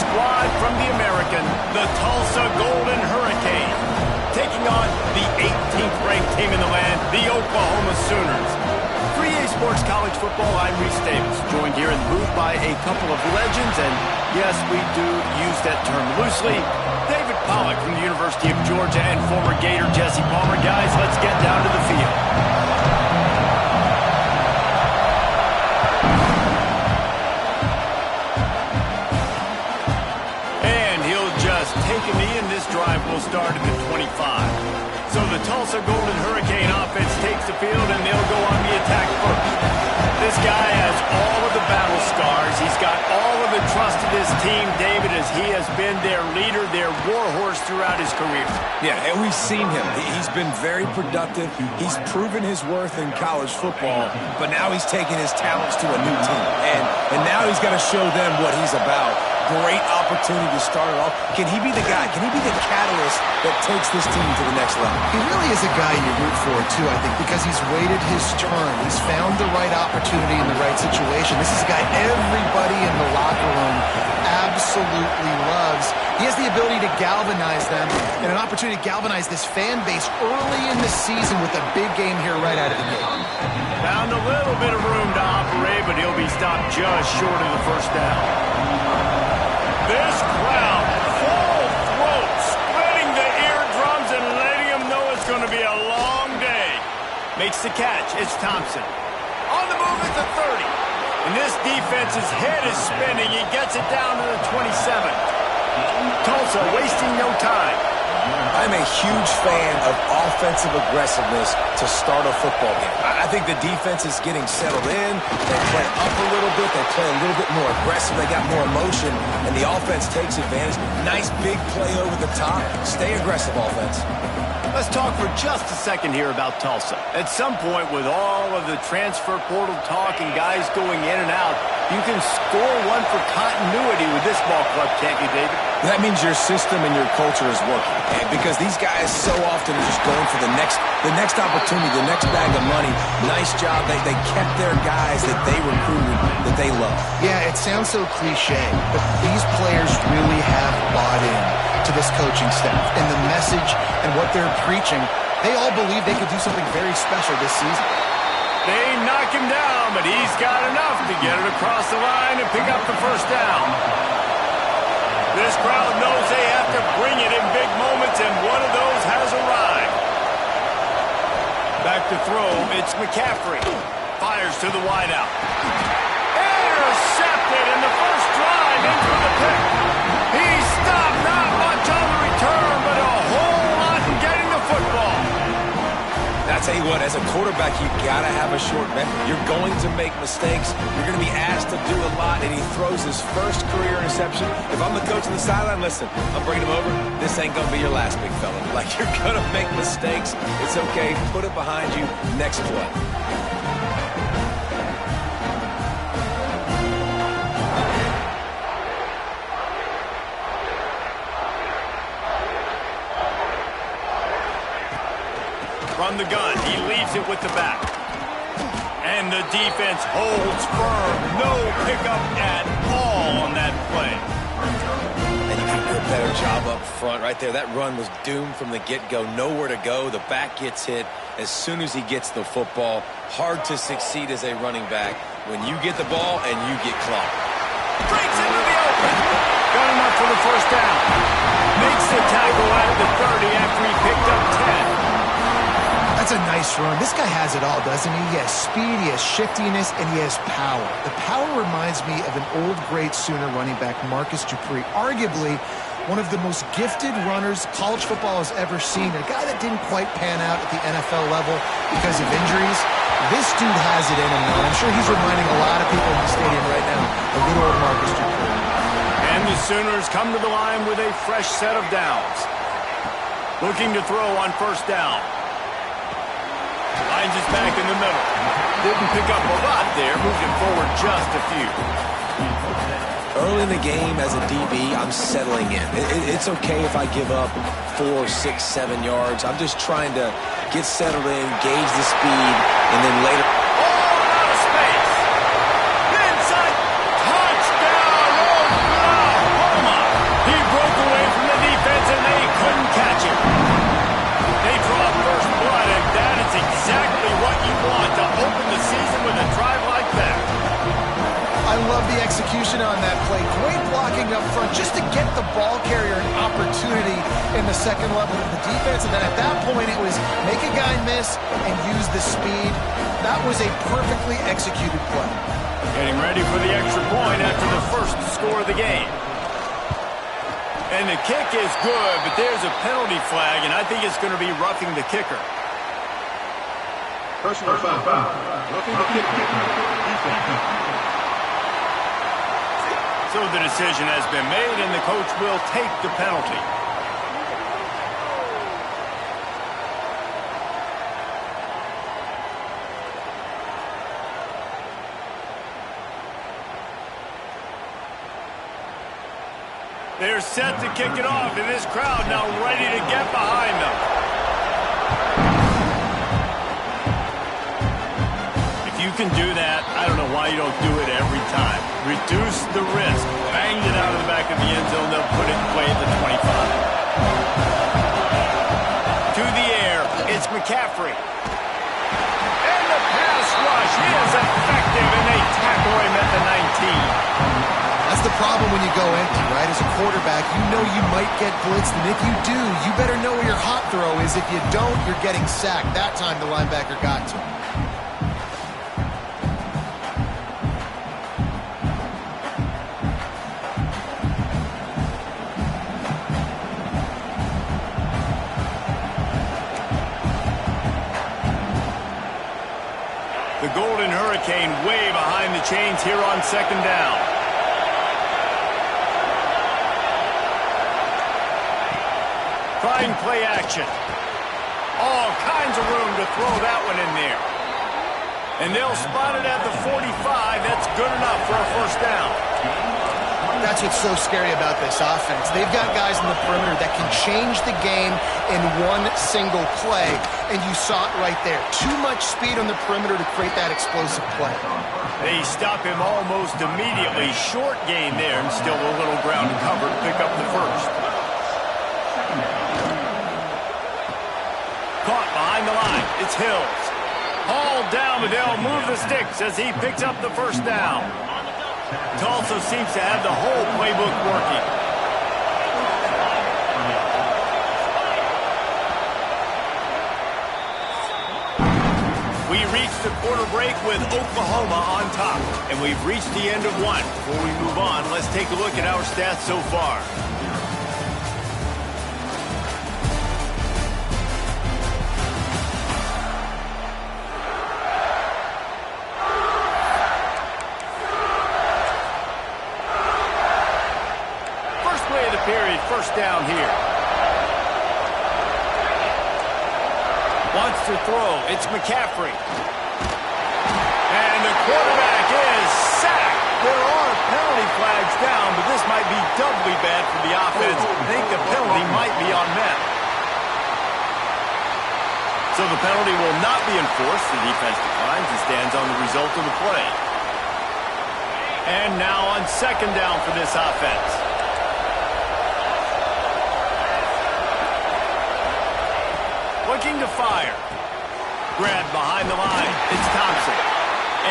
squad from the American, the Tulsa Golden Hurricane, taking on the 18th-ranked team in the land, the Oklahoma Sooners. For EA Sports College Football, I'm Reese Davis, joined here in the booth by a couple of legends, and yes, we do use that term loosely. David Pollack from the University of Georgia and former Gator Jesse Palmer. Guys, let's get down to the field. This drive will start at the 25. So the Tulsa Golden Hurricane offense takes the field, and they'll go on the attack first. This guy has all of the battle scars. He's got all of the trust of this team, David, as he has been their leader, their warhorse throughout his career. Yeah, and we've seen him. He's been very productive. He's proven his worth in college football, but now he's taking his talents to a new team. And now he's got to show them what he's about. Great opportunity to start it off. Can he be the guy? Can he be the catalyst that takes this team to the next level? He really is a guy you root for, too, I think, because he's waited his turn. He's found the right opportunity in the right situation. This is a guy everybody in the locker room absolutely loves. He has the ability to galvanize them and an opportunity to galvanize this fan base early in the season with a big game here right out of the gate. Found a little bit of room to operate, but he'll be stopped just short of the first down. This crowd, full throat, splitting the eardrums and letting them know it's going to be a long day. Makes the catch. It's Thompson. On the move at the 30. And this defense's head is spinning. He gets it down to the 27. Tulsa wasting no time. I'm a huge fan of offensive aggressiveness to start a football game. I think the defense is getting settled in. They play up a little bit. They play a little bit more aggressive. They got more emotion, and the offense takes advantage. Nice big play over the top. Stay aggressive, offense. Let's talk for just a second here about Tulsa. At some point, with all of the transfer portal talk and guys going in and out, you can score one for continuity with this ball club, can't you, David? That means your system and your culture is working. And because these guys so often are just going for the next opportunity, the next bag of money. Nice job. They kept their guys that they recruited, that they love. Yeah, it sounds so cliche, but these players really have bought in to this coaching staff and the message and what they're preaching. They all believe they could do something very special this season. They knock him down, but he's got enough to get it across the line and pick up the first down. This crowd knows they have to bring it in big moments, and one of those has arrived. Back to throw, it's McCaffrey. Fires to the wideout. Intercepted in the first drive into the pick. He stopped, not much on the return, but a whole lot in getting the football. I tell you what, as a quarterback, you got to have a short memory. You're going to make mistakes. You're going to be asked to do a lot, and he throws his first career interception. If I'm the coach on the sideline, listen, I'm bringing him over. This ain't going to be your last, big fella. Like, you're going to make mistakes. It's okay. Put it behind you. Next play. From the gun, he leaves it with the back. And the defense holds firm. No pickup at all on that play. And you can do a better job up front right there. That run was doomed from the get-go. Nowhere to go. The back gets hit as soon as he gets the football. Hard to succeed as a running back when you get the ball and you get clocked. Breaks into the open. Got him up for the first down. Makes the tackle at the 30 after he picked up 10. That's a nice run. This guy has it all, doesn't he? He has speed, he has shiftiness, and he has power. The power reminds me of an old, great Sooner running back, Marcus Dupree. Arguably one of the most gifted runners college football has ever seen. A guy that didn't quite pan out at the NFL level because of injuries. This dude has it in him now. I'm sure he's reminding a lot of people in the stadium right now of good old Marcus Dupree. And the Sooners come to the line with a fresh set of downs. Looking to throw on first down. Lines is back in the middle. Didn't pick up a lot there, moving forward just a few. Early in the game as a DB, I'm settling in. It's okay if I give up 4, 6, 7 yards. I'm just trying to get settled in, gauge the speed, and then later... Oh, out of space. Inside. Touchdown, Oklahoma. execution on that play. Great blocking up front just to get the ball carrier an opportunity in the second level of the defense. And then at that point, it was make a guy miss and use the speed. That was a perfectly executed play. Getting ready for the extra point after the first score of the game. And the kick is good, but there's a penalty flag, and I think it's going to be roughing the kicker. Personal foul. Roughing the kicker. So the decision has been made, and the coach will take the penalty. They're set to kick it off, and this crowd now ready to get behind them. If you can do that, I don't know why you don't do it every time. Reduce the risk. Banged it out of the back of the end zone. They'll put it in play at the 25. To the air, it's McCaffrey. And the pass rush is effective, and they tackle him at the 19. That's the problem when you go empty, right? As a quarterback, you know you might get blitzed, and if you do, you better know where your hot throw is. If you don't, you're getting sacked. That time the linebacker got to him. The Golden Hurricane way behind the chains here on second down. Trying play action. All kinds of room to throw that one in there. And they'll spot it at the 45. That's good enough for a first down. That's what's so scary about this offense. They've got guys in the perimeter that can change the game in one single play, and you saw it right there. Too much speed on the perimeter to create that explosive play. They stop him almost immediately. Short gain there, and still a little ground to cover to pick up the first. Caught behind the line. It's Hills. Hauled down, but they'll move the sticks as he picks up the first down. Tulsa seems to have the whole playbook working. We reached the quarter break with Oklahoma on top, and we've reached the end of one. Before we move on, let's take a look at our stats so far. Period, first down here. Wants to throw. It's McCaffrey. And the quarterback is sacked. There are penalty flags down, but this might be doubly bad for the offense. I think the penalty might be on them. So the penalty will not be enforced. The defense declines and stands on the result of the play. And now on second down for this offense. Looking to fire. Grabbed behind the line. It's Thompson.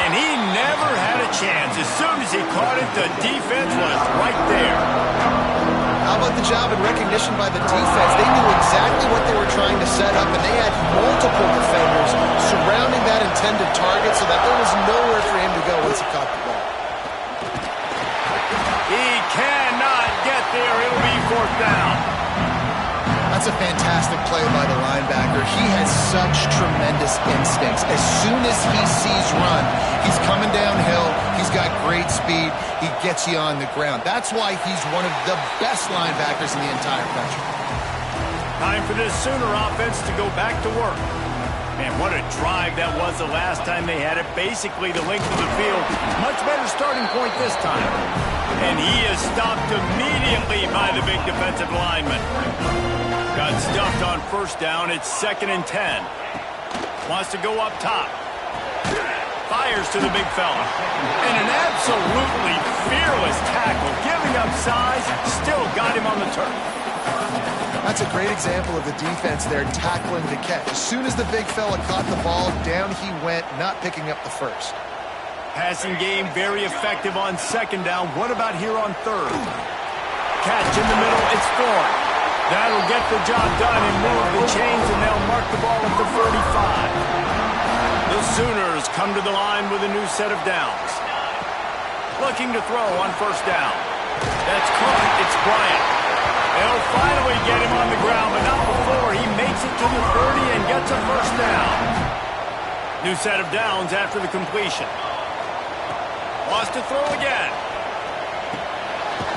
And he never had a chance. As soon as he caught it, the defense was right there. How about the job and recognition by the defense? They knew exactly what they were trying to set up, and they had multiple defenders surrounding that intended target so that there was nowhere for him to go once he caught the ball. He cannot get there. It'll be fourth down. That's a fantastic play by the linebacker. He has such tremendous instincts. As soon as he sees run, he's coming downhill. He's got great speed. He gets you on the ground. That's why he's one of the best linebackers in the entire country. Time for this Sooner offense to go back to work. Man, what a drive that was the last time they had it. Basically the length of the field. Much better starting point this time. And he is stopped immediately by the big defensive lineman. Got stuffed on first down. It's 2nd and 10. Wants to go up top. Fires to the big fella. And an absolutely fearless tackle. Giving up size. Still got him on the turf. That's a great example of the defense there tackling the catch. As soon as the big fella caught the ball, down he went, not picking up the first. Passing game very effective on second down. What about here on third? Catch in the middle. It's Thorne. That'll get the job done and move the chains, and they'll mark the ball at the 35. The Sooners come to the line with a new set of downs. Looking to throw on first down. That's caught. It's Bryant. They'll finally get him on the ground, but not before he makes it to the 30 and gets a first down. New set of downs after the completion. Lost to throw again.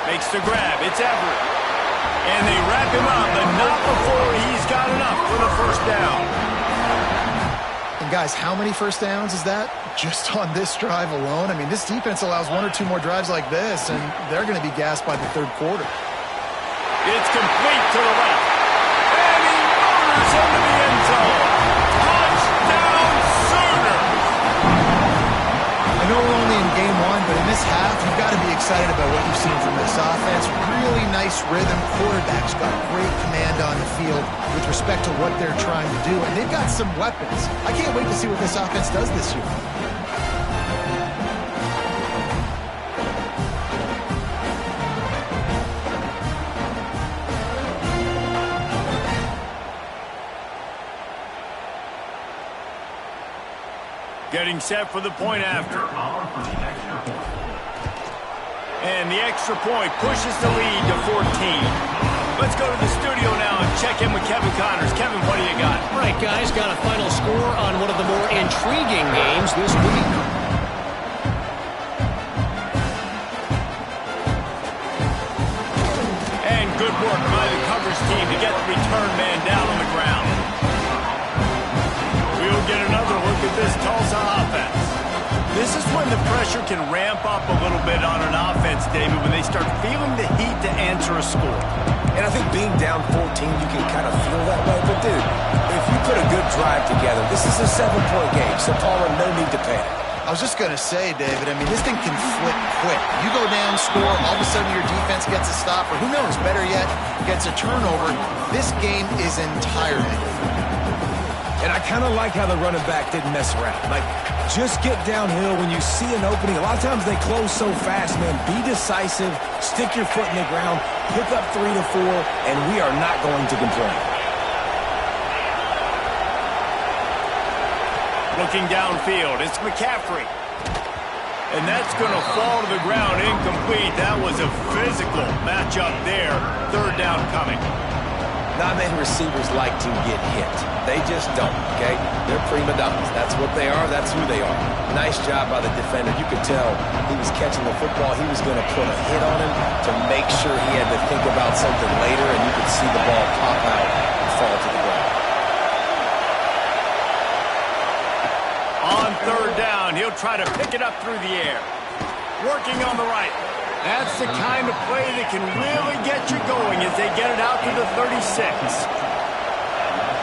Makes the grab. It's Everett. And they wrap him up, but not before he's got enough for the first down. And guys, how many first downs is that? Just on this drive alone? I mean, this defense allows 1 or 2 more drives like this, and they're going to be gassed by the third quarter. It's complete to the left. And he motors into the end zone. Touchdown, Sooners! I know we're only in game 1, but in this half, you've got to be excited about what you've seen from this offense. Really nice rhythm. Quarterback's got great command on the field with respect to what they're trying to do, and they've got some weapons. I can't wait to see what this offense does this year. Getting set for the point after. And the extra point pushes the lead to 14. Let's go to the studio now and check in with Kevin Connors. Kevin, what do you got? All right, guys, got a final score on one of the more intriguing games this week. And good work by the coverage team to get the return man down on the ground. We'll get another look at this Tulsa offense. This is when the pressure can ramp up a little bit on an offense, David, when they start feeling the heat to answer a score. And I think being down 14, you can kind of feel that way. But, dude, if you put a good drive together, this is a 7-point game, so Palmer, no need to panic. I was just going to say, David, I mean, this thing can flip quick. You go down, score, all of a sudden your defense gets a stop, or who knows, better yet, gets a turnover. This game is entirely different. And I kind of like how the running back didn't mess around. Like, just get downhill when you see an opening. A lot of times they close so fast, man. Be decisive, stick your foot in the ground, pick up 3 to 4, and we are not going to complain. Looking downfield, it's McCaffrey. And that's going to fall to the ground incomplete. That was a physical matchup there. Third down coming. Not many receivers like to get hit. They just don't, okay? They're prima donnas. That's what they are. That's who they are. Nice job by the defender. You could tell he was catching the football. He was going to put a hit on him to make sure he had to think about something later, and you could see the ball pop out and fall to the ground. On third down, he'll try to pick it up through the air. Working on the right. That's the kind of play that can really get you going as they get it out to the 36.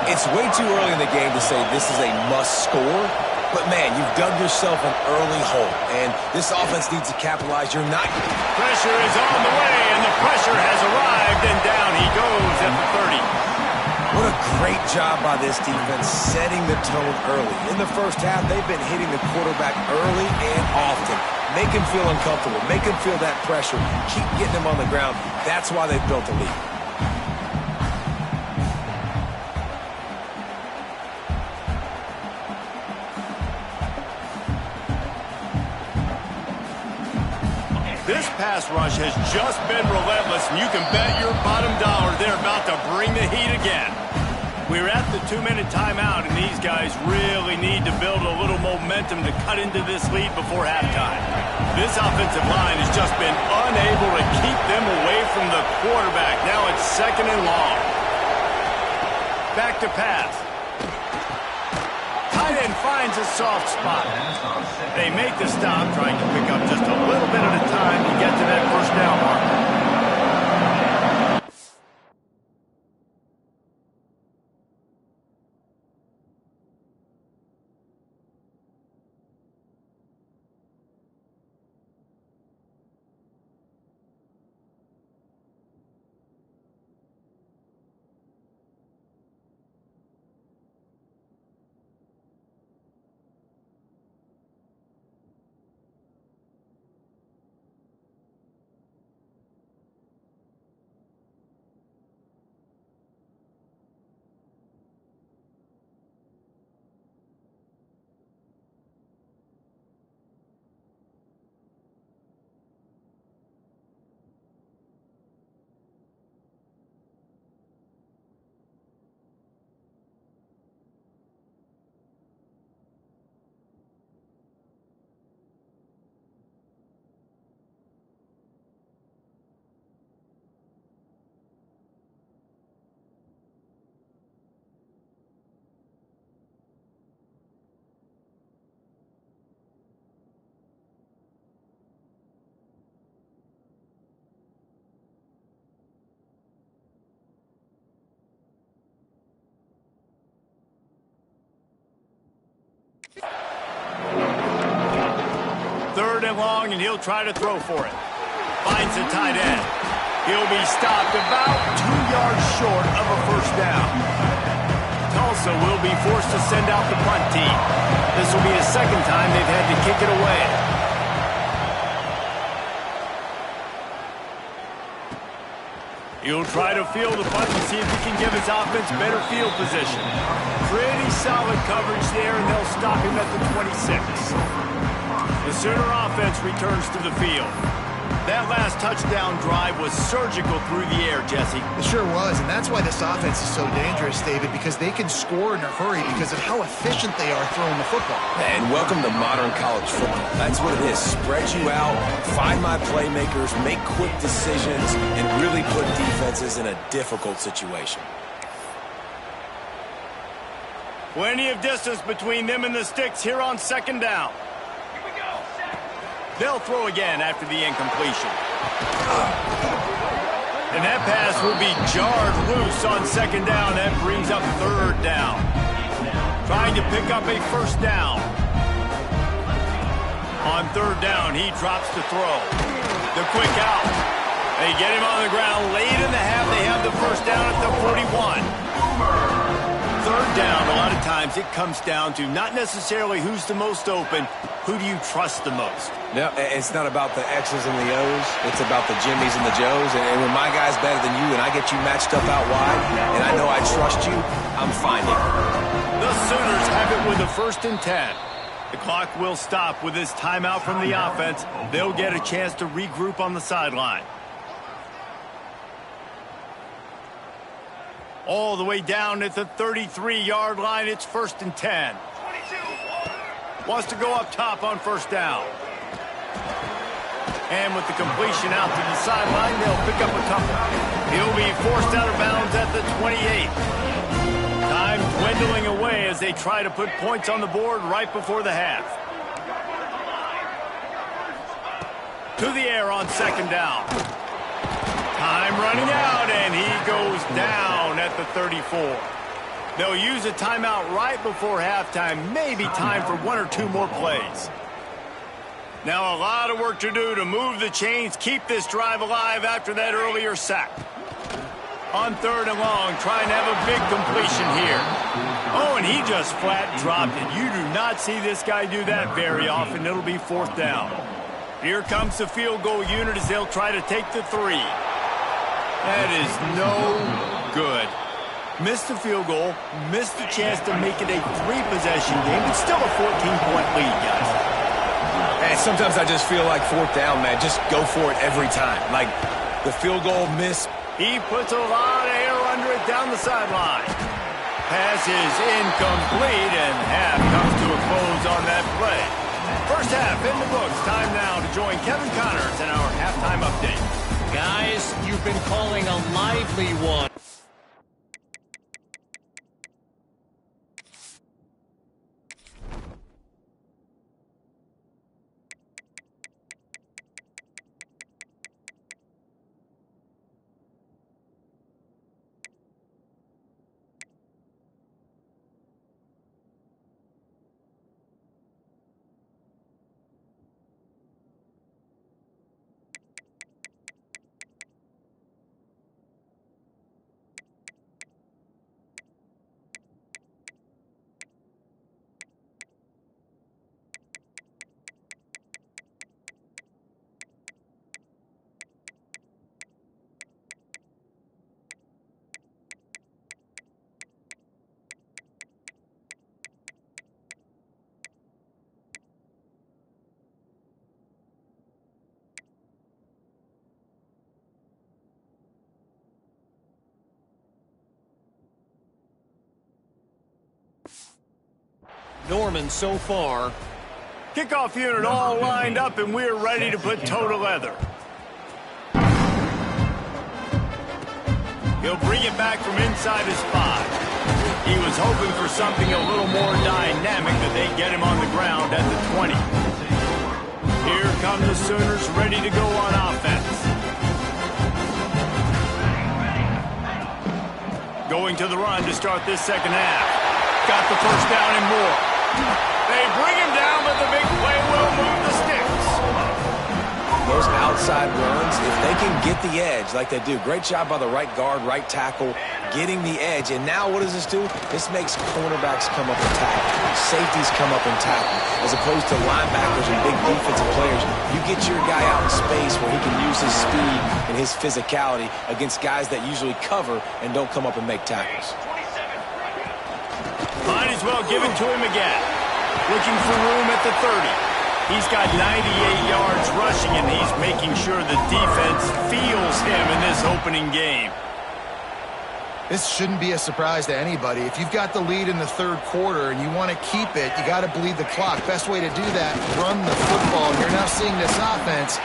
It's way too early in the game to say this is a must score, but man, you've dug yourself an early hole, and this offense needs to capitalize. You're not. Pressure is on the way, and the pressure has arrived, and down he goes at the 30. What a great job by this defense setting the tone early. In the first half, they've been hitting the quarterback early and often. Make him feel uncomfortable. Make him feel that pressure. Keep getting him on the ground. That's why they've built a lead. This pass rush has just been relentless, and you can bet your bottom dollar they're about to bring the heat again. We're at the 2-minute timeout, and these guys really need to build a little momentum to cut into this lead before halftime. This offensive line has just been unable to keep them away from the quarterback. Now it's second and long. Back to pass. Tight end finds a soft spot. They make the stop, trying to pick up just a little bit at a time to get to that first down mark. 3rd and long, and he'll try to throw for it. Finds the tight end. He'll be stopped about 2 yards short of a first down. Tulsa will be forced to send out the punt team. This will be the 2nd time they've had to kick it away. He'll try to field the punt and see if he can give his offense better field position. Pretty solid coverage there, and they'll stop him at the 26. The Sooner offense returns to the field. That last touchdown drive was surgical through the air, Jesse. It sure was, and that's why this offense is so dangerous, David, because they can score in a hurry because of how efficient they are throwing the football. And welcome to modern college football. That's what it is. Spread you out, find my playmakers, make quick decisions, and really put defenses in a difficult situation. Plenty of distance between them and the sticks here on 2nd down. They'll throw again after the incompletion. And that pass will be jarred loose on 2nd down. That brings up 3rd down. Trying to pick up a first down. On 3rd down, he drops to throw. The quick out. They get him on the ground. Late in the half, they have the first down at the 41. 3rd down, a lot of times it comes down to not necessarily who's the most open, who do you trust the most? No, it's not about the X's and the O's. It's about the Jimmys and the Joes. And when my guy's better than you and I get you matched up out wide and I know I trust you, I'm finding. The Sooners have it with the 1st and 10. The clock will stop with this timeout from the offense. They'll get a chance to regroup on the sideline. All the way down at the 33-yard line, it's 1st and 10. Wants to go up top on 1st down. And with the completion out to the sideline, they'll pick up a couple. He'll be forced out of bounds at the 28. Time dwindling away as they try to put points on the board right before the half. To the air on 2nd down. Time running out, and he goes down at the 34. They'll use a timeout right before halftime, maybe time for 1 or 2 more plays. Now a lot of work to do to move the chains, keep this drive alive after that earlier sack. On 3rd and long, trying to have a big completion here. Oh, and he just flat dropped it. You do not see this guy do that very often. It'll be 4th down. Here comes the field goal unit as they'll try to take the 3. That is no good. Missed the field goal, missed the chance to make it a 3-possession game. It's still a 14-point lead, guys. And sometimes I just feel like 4th down, man. Just go for it every time. Like the field goal miss. He puts a lot of air under it down the sideline. Pass is incomplete, and half comes to a close on that play. First half in the books. Time now to join Kevin Connors in our halftime update. Guys, you've been calling a lively one. Norman so far. Kickoff unit all lined up, and we're ready to put toe to leather. He'll bring it back from inside his 5. He was hoping for something a little more dynamic, that they get him on the ground at the 20. Here come the Sooners ready to go on offense. Going to the run to start this 2nd half. Got the first down and more. They bring him down, but the big play will move the sticks. those outside runs, if they can get the edge like they do, great job by the right guard, right tackle, getting the edge. And now what does this do? This makes cornerbacks come up and tackle. Safeties come up and tackle. As opposed to linebackers and big defensive players, you get your guy out in space where he can use his speed and his physicality against guys that usually cover and don't come up and make tackles. Might as well give it to him again. Looking for room at the 30. He's got 98 yards rushing, and he's making sure the defense feels him in this opening game. This shouldn't be a surprise to anybody. If you've got the lead in the third quarter and you want to keep it, you got to bleed the clock. Best way to do that, run the football. You're now seeing this offense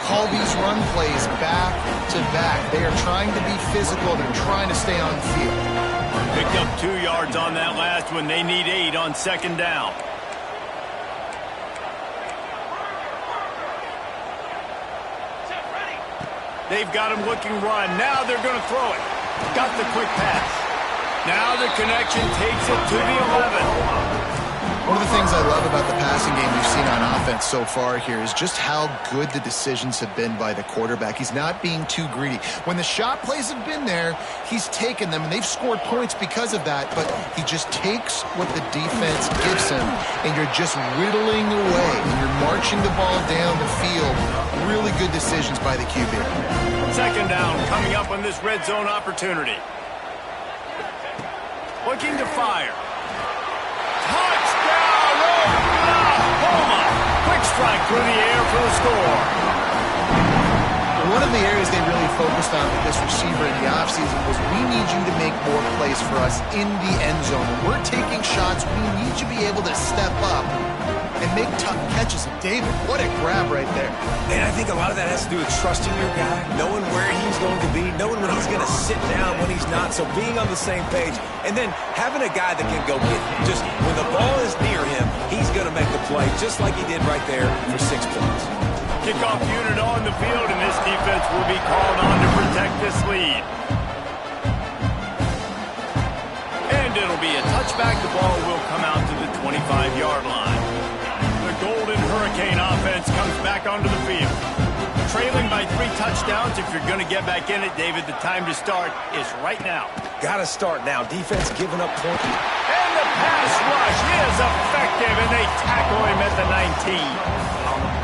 call these run plays back to back. They are trying to be physical. They're trying to stay on the field. Picked up 2 yards on that last one. They need 8 on second down. They've got him looking run. Now they're going to throw it. Got the quick pass. Now the connection takes it to the 11. One of the things I love about the passing game we've seen on offense so far here is just how good the decisions have been by the quarterback. He's not being too greedy. When the shot plays have been there, he's taken them, and they've scored points because of that, but he just takes what the defense gives him, and you're just whittling away, and you're marching the ball down the field. Really good decisions by the QB. Second down coming up on this red zone opportunity. Looking to fire. Touchdown, Oklahoma! Quick strike through the air for the score. One of the areas they really focused on with this receiver in the offseason was we need you to make more plays for us in the end zone. When we're taking shots, we need you to be able to step up and make tough catches. And David, what a grab right there. And I think a lot of that has to do with trusting your guy, knowing where he's going to be, knowing when he's going to sit down, when he's not. So being on the same page, and then having a guy that can go get him. Just when the ball is near him, he's going to make the play, just like he did right there for 6 points. Kickoff unit on the field, and this defense will be called on to protect this lead. And it'll be a touchback. The ball will come out to the 25-yard line. The Golden Hurricane offense comes back onto the field. Trailing by 3 touchdowns. If you're going to get back in it, David, the time to start is right now. Got to start now. Defense giving up points. And the pass rush is effective, and they tackle him at the 19.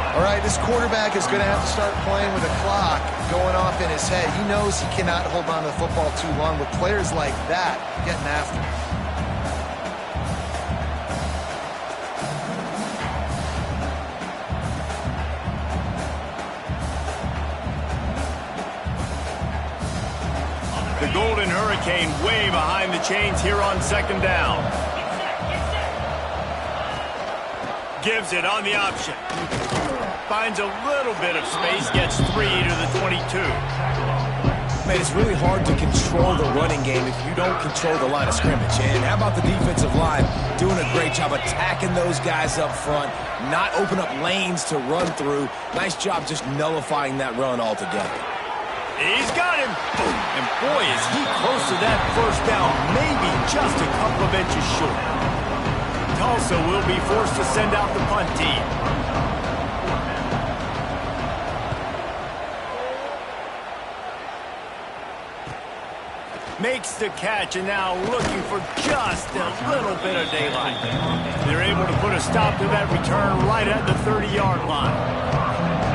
All right, this quarterback is going to have to start playing with a clock going off in his head. He knows he cannot hold on to the football too long with players like that getting after him. The Golden Hurricane way behind the chains here on second down. Gives it on the option. Finds a little bit of space, gets 3 to the 22. Man, it's really hard to control the running game if you don't control the line of scrimmage. And how about the defensive line doing a great job attacking those guys up front, not open up lanes to run through. Nice job just nullifying that run altogether. He's got him. Boom. And boy, is he close to that first down, maybe just a couple of inches short. Tulsa will be forced to send out the punt team. Makes the catch, and now looking for just a little bit of daylight. They're able to put a stop to that return right at the 30-yard line.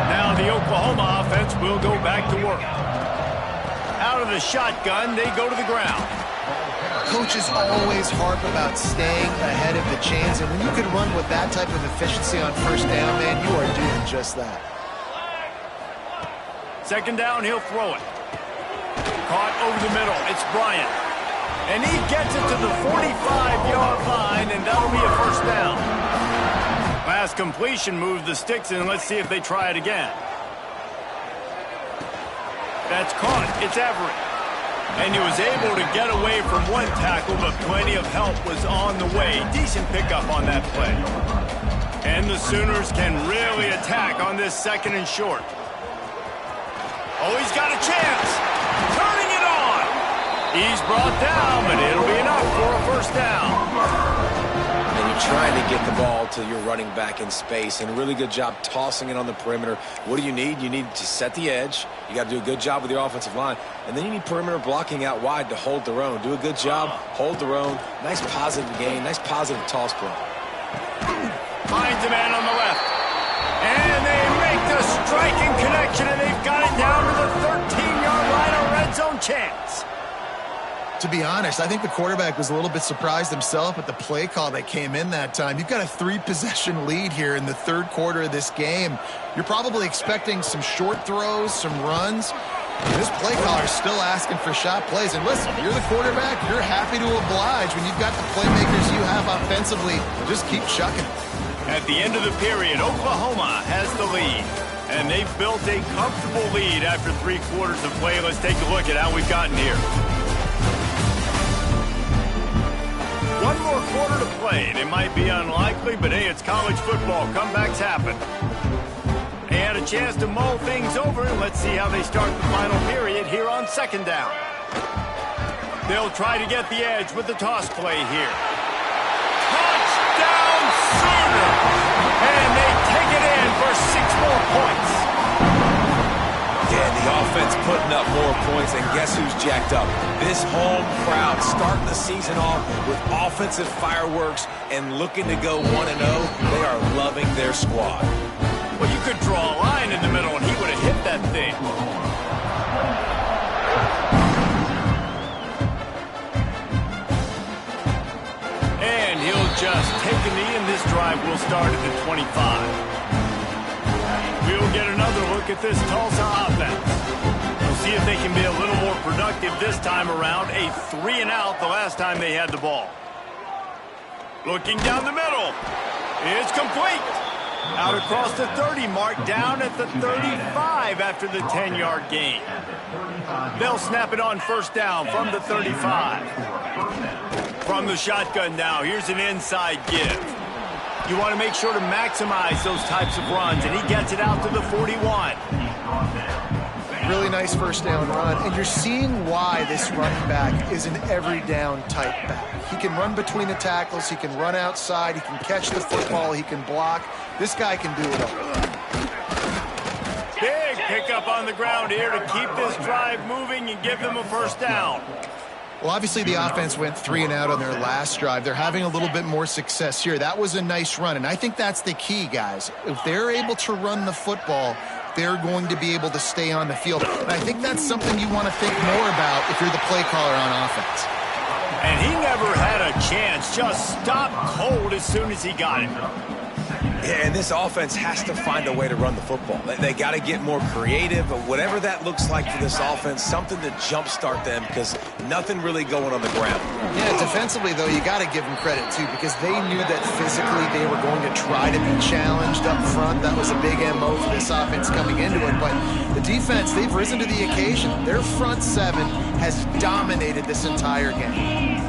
Now the Oklahoma offense will go back to work. Out of the shotgun, they go to the ground. Coaches always harp about staying ahead of the chains, and when you can run with that type of efficiency on first down, man, you are doing just that. Second down, he'll throw it. Caught over the middle. It's Bryant. And he gets it to the 45-yard line, and that'll be a first down. Last completion moved the sticks in. Let's see if they try it again. That's caught. It's Everett. And he was able to get away from one tackle, but plenty of help was on the way. Decent pickup on that play. And the Sooners can really attack on this second and short. Oh, he's got a chance. Turning it on. He's brought down, but it'll be enough for a first down. And you trying to get the ball to your running back in space, and a really good job tossing it on the perimeter. What do you need? You need to set the edge. You got to do a good job with your offensive line, and then you need perimeter blocking out wide to hold their own. Do a good job, hold their own. Nice positive gain, nice positive toss play. Finds a man on the left. And they make the striking connection, and they've got it down to the 13-yard line, a red zone chance. To be honest, I think the quarterback was a little bit surprised himself at the play call that came in that time. You've got a 3-possession lead here in the third quarter of this game. You're probably expecting some short throws, some runs. This play caller is still asking for shot plays. And listen, you're the quarterback. You're happy to oblige when you've got the playmakers you have offensively. Just keep chucking. At the end of the period, Oklahoma has the lead. And they've built a comfortable lead after 3 quarters of play. Let's take a look at how we've gotten here. 1 more quarter to play. It might be unlikely, but hey, it's college football. Comebacks happen. They had a chance to mull things over, and let's see how they start the final period here on second down. They'll try to get the edge with the toss play here. Touchdown Sooners! And they take it in for 6 more points. Yeah, the offense putting up more points, and guess who's jacked up? This home crowd starting the season off with offensive fireworks and looking to go 1-0. They are loving their squad. Well, you could draw a line in the middle, and he would have hit that thing. And he'll just take a knee, and this drive will start at the 25. We'll get another look at this Tulsa offense. We'll see if they can be a little more productive this time around. A 3-and-out the last time they had the ball. Looking down the middle. It's complete. Out across the 30 mark, down at the 35 after the 10-yard gain. They'll snap it on first down from the 35. From the shotgun now, here's an inside give. You want to make sure to maximize those types of runs, and he gets it out to the 41. Really nice first down run, and you're seeing why this running back is an every down type back. He can run between the tackles, he can run outside, he can catch the football, he can block. This guy can do it all. Big pickup on the ground here to keep this drive moving and give them a first down. Well, obviously the offense went 3-and-out on their last drive. They're having a little bit more success here. That was a nice run, and I think that's the key, guys. If they're able to run the football, they're going to be able to stay on the field. And I think that's something you want to think more about if you're the play caller on offense. And he never had a chance. Just stopped cold as soon as he got it. Yeah, and this offense has to find a way to run the football. They got to get more creative, but whatever that looks like for this offense, something to jumpstart them, because nothing really going on the ground. Yeah, defensively, though, you got to give them credit, too, because they knew that physically they were going to try to be challenged up front. That was a big MO for this offense coming into it, but the defense, they've risen to the occasion. Their front seven has dominated this entire game.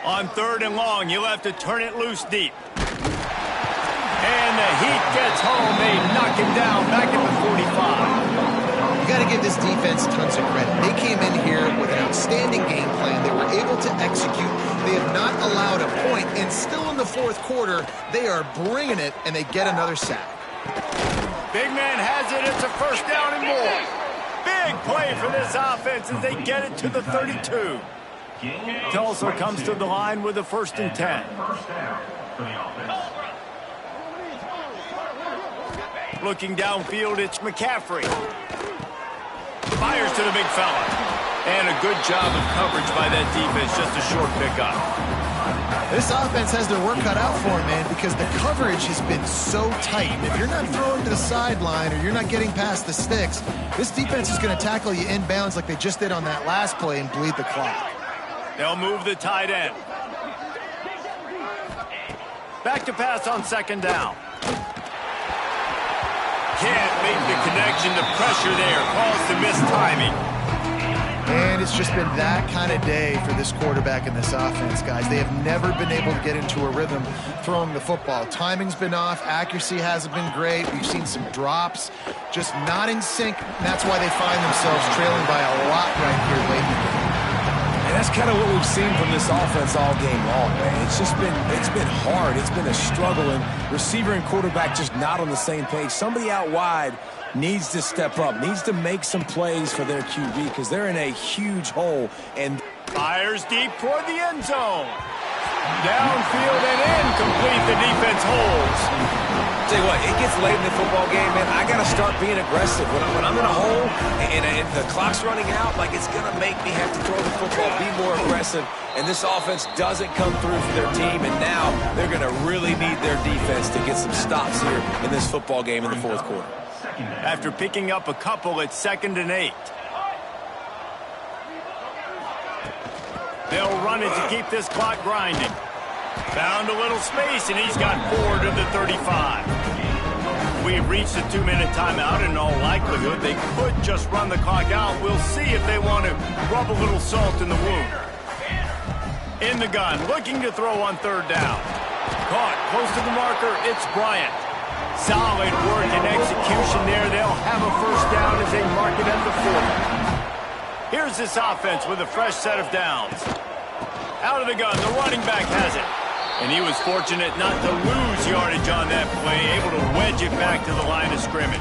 On 3rd and long, you'll have to turn it loose deep. And the heat gets home. They knock him down back at the 45. You got to give this defense tons of credit. They came in here with an outstanding game plan. They were able to execute. They have not allowed a point, and still in the 4th quarter, they are bringing it, and they get another sack. Big man has it. It's a first down and more. Big play for this offense as they get it to the 32. Tulsa comes to the line with a 1st and 10. Looking downfield, it's McCaffrey. Fires to the big fella. And a good job of coverage by that defense, just a short pickup. This offense has their work cut out for them, man, because the coverage has been so tight. And if you're not throwing to the sideline or you're not getting past the sticks, this defense is going to tackle you inbounds like they just did on that last play and bleed the clock. They'll move the tight end. Back to pass on 2nd down. Can't make the connection. The pressure there caused the missed timing. And it's just been that kind of day for this quarterback and this offense, guys. They have never been able to get into a rhythm throwing the football. Timing's been off. Accuracy hasn't been great. We've seen some drops. Just not in sync. And that's why they find themselves trailing by a lot right here late in the game. And That's kind of what we've seen from this offense all game long, man. It's been hard. It's been a struggle, and receiver and quarterback just not on the same page. Somebody out wide needs to step up, needs to make some plays for their QB because they're in a huge hole. And fires deep toward the end zone. Downfield and incomplete. The defense holds. Tell you what, it gets late in the football game, man. I got to start being aggressive. When I'm in a hole and the clock's running out, like, it's going to make me have to throw the football, be more aggressive. And this offense doesn't come through for their team, and now they're going to really need their defense to get some stops here in this football game in the fourth quarter. After picking up a couple, it's 2nd and 8. They'll run it to keep this clock grinding. Found a little space, and he's got 4 to the 35. We've reached a 2-minute timeout, and in all likelihood, they could just run the clock out. We'll see if they want to rub a little salt in the wound. In the gun, looking to throw on 3rd down. Caught close to the marker, it's Bryant. Solid work and execution there. They'll have a 1st down as they mark it at the 40. Here's this offense with a fresh set of downs. Out of the gun, the running back has it. And he was fortunate not to lose yardage on that play, able to wedge it back to the line of scrimmage.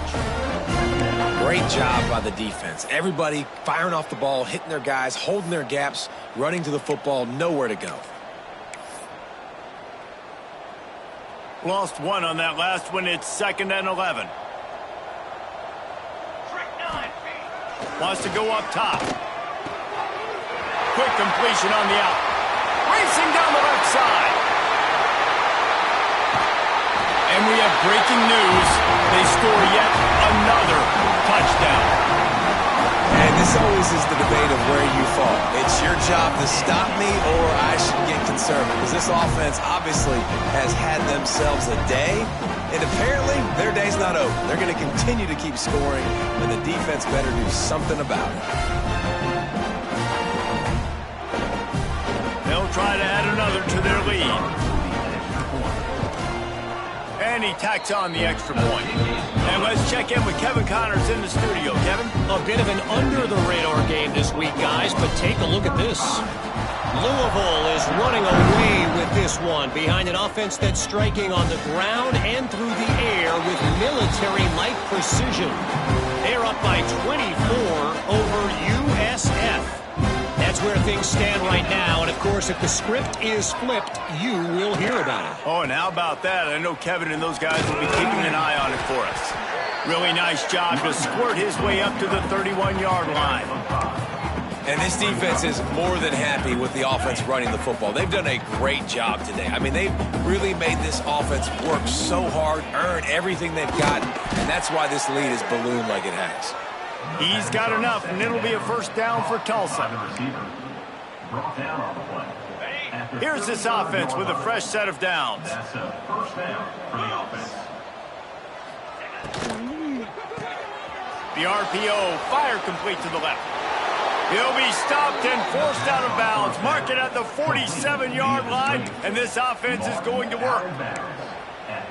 Great job by the defense. Everybody firing off the ball, hitting their guys, holding their gaps, running to the football, nowhere to go. Lost 1 on that last one. It's 2nd and 11. Wants to go up top. Quick completion on the out. Racing down the left side. And we have breaking news. They score yet another touchdown. And this always is the debate of where you fall. It's your job to stop me or I should get conservative. Because this offense obviously has had themselves a day. And apparently their day's not over. They're going to continue to keep scoring. And the defense better do something about it. They'll try to add another to their lead. And he tacks on the extra point. And let's check in with Kevin Connors in the studio. Kevin? A bit of an under-the-radar game this week, guys, but take a look at this. Louisville is running away with this one behind an offense that's striking on the ground and through the air with military-like precision. They're up by 24 over USF. That's where things stand right now, and of course, if the script is flipped, you will hear about it. Oh, and how about that? I know Kevin and those guys will be keeping an eye on it for us. Really nice job to squirt his way up to the 31-yard line. And this defense is more than happy with the offense running the football. They've done a great job today. I mean, they've really made this offense work so hard, earn everything they've got, and that's why this lead is ballooned like it has. He's got enough, and it'll be a 1st down for Tulsa. Here's this offense with a fresh set of downs. That's a 1st down for the offense. The RPO, fire complete to the left. He'll be stopped and forced out of bounds. Mark it at the 47-yard line, and this offense is going to work.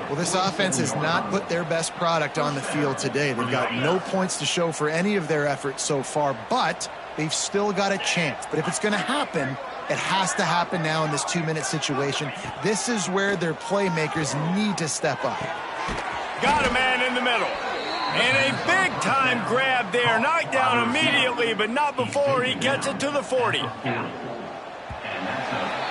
Well, this offense has not put their best product on the field today. They've got no points to show for any of their efforts so far, but they've still got a chance. But if it's going to happen, it has to happen now in this 2-minute situation. This is where their playmakers need to step up. Got a man in the middle. And a big-time grab there. Knocked down immediately, but not before he gets it to the 40. And that's a